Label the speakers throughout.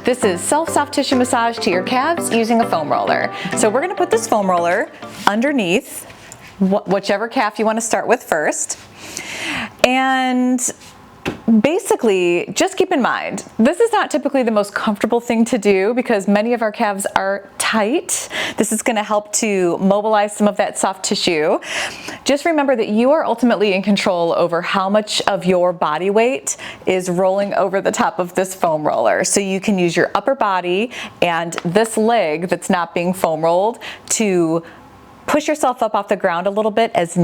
Speaker 1: This is self-soft tissue massage to your calves using a foam roller. So we're gonna put this foam roller underneath whichever calf you wanna start with first. And basically, just keep in mind, this is not typically the most comfortable thing to do because many of our calves are tight. This is going to help to mobilize some of that soft tissue. Just remember that you are ultimately in control over how much of your body weight is rolling over the top of this foam roller. So you can use your upper body and this leg that's not being foam rolled to push yourself up off the ground a little bit as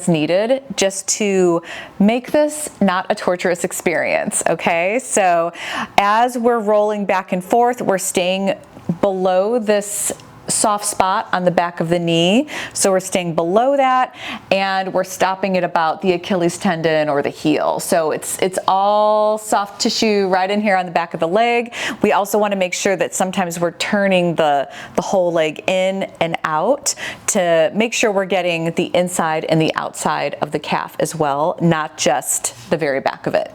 Speaker 1: needed, just to make this not a torturous experience, okay? So as we're rolling back and forth, we're staying below this soft spot on the back of the knee. So we're staying below that and we're stopping at about the Achilles tendon or the heel. So it's all soft tissue right in here on the back of the leg. We also want to make sure that sometimes we're turning the whole leg in and out to make sure we're getting the inside and the outside of the calf as well, not just the very back of it.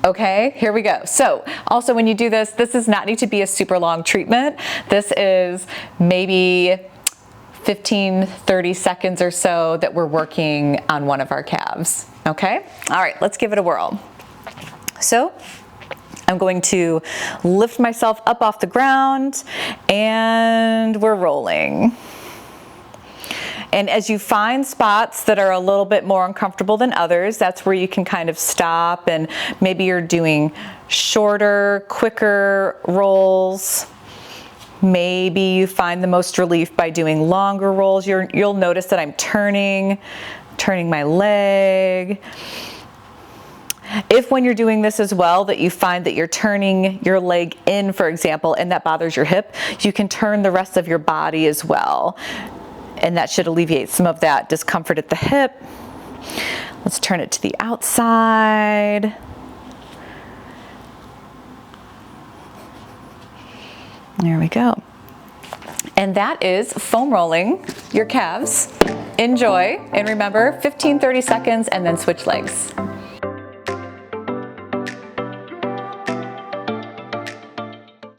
Speaker 1: Okay, here we go. So also when you do this, this does not need to be a super long treatment. This is maybe 15, 30 seconds or so that we're working on one of our calves. Okay, all right, let's give it a whirl. So I'm going to lift myself up off the ground and we're rolling. And as you find spots that are a little bit more uncomfortable than others, that's where you can kind of stop, and maybe you're doing shorter, quicker rolls. Maybe you find the most relief by doing longer rolls. You'll notice that I'm turning my leg. If when you're doing this as well that you find that you're turning your leg in, for example, and that bothers your hip, you can turn the rest of your body as well. And that should alleviate some of that discomfort at the hip. Let's turn it to the outside. There we go. And that is foam rolling your calves. Enjoy, and remember, 15-30 seconds and then switch legs.